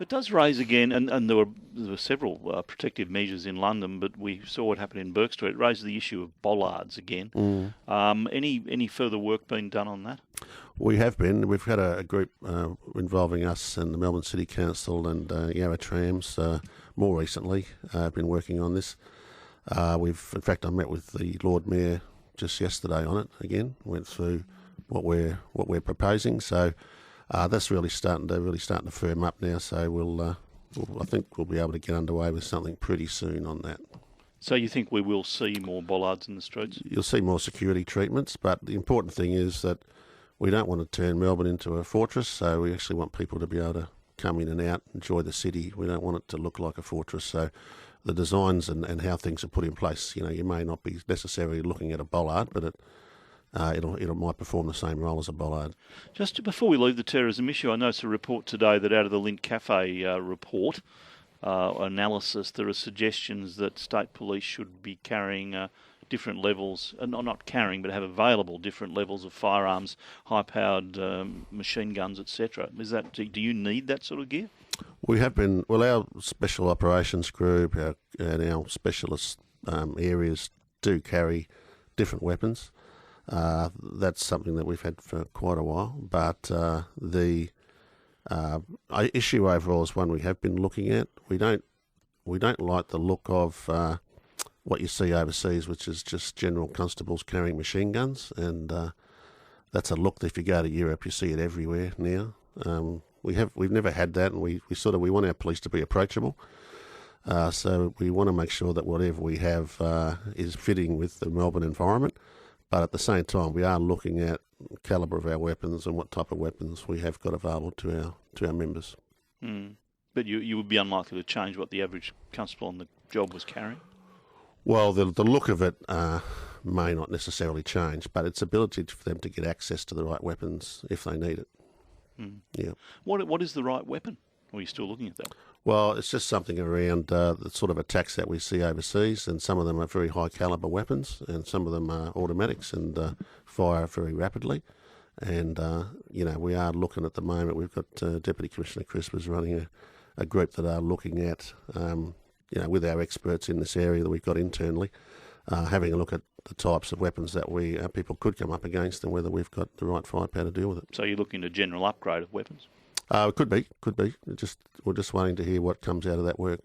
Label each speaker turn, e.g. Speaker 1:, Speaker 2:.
Speaker 1: It does raise again, and there were several protective measures in London, but we saw what happened in Burke Street. It raised the issue of bollards again. Any further work being done on that?
Speaker 2: We have been. We've had a group involving us and the Melbourne City Council and Yarra Trams more recently. Been working on this. In fact, I met with the Lord Mayor just yesterday on it again. Went through what we're proposing. So that's really starting to firm up now. So I think we'll be able to get underway with something pretty soon on that.
Speaker 1: So you think we will see more bollards in the streets?
Speaker 2: You'll see more security treatments, but the important thing is that we don't want to turn Melbourne into a fortress, so we actually want people to be able to come in and out, enjoy the city. We don't want it to look like a fortress. So the designs and how things are put in place, you may not be necessarily looking at a bollard, but it might perform the same role as a bollard.
Speaker 1: Just before we leave the terrorism issue, I noticed a report today that out of the Lint Cafe report analysis, there are suggestions that state police should be carrying different levels, not carrying, but have available different levels of firearms, high-powered machine guns, etc. Do you need that sort of gear?
Speaker 2: We have been. Well, our special operations group and our specialist areas do carry different weapons. That's something that we've had for quite a while. But the issue overall is one we have been looking at. We don't like the look of what you see overseas, which is just general constables carrying machine guns, and that's a look that if you go to Europe, you see it everywhere now. We've never had that, and we want our police to be approachable. So we want to make sure that whatever we have is fitting with the Melbourne environment, but at the same time, we are looking at the calibre of our weapons and what type of weapons we have got available to our members.
Speaker 1: But you would be unlikely to change what the average constable on the job was carrying?
Speaker 2: Well, the look of it may not necessarily change, but its ability for them to get access to the right weapons if they need it. Yeah.
Speaker 1: What is the right weapon? Or are you still looking at that?
Speaker 2: Well, it's just something around the sort of attacks that we see overseas, and some of them are very high calibre weapons, and some of them are automatics and fire very rapidly. And, we are looking at the moment, we've got Deputy Commissioner Chris was running a group that are looking at with our experts in this area that we've got internally, having a look at the types of weapons that people could come up against and whether we've got the right firepower to deal with it.
Speaker 1: So you're looking at a general upgrade of weapons?
Speaker 2: It could be. We're just waiting to hear what comes out of that work.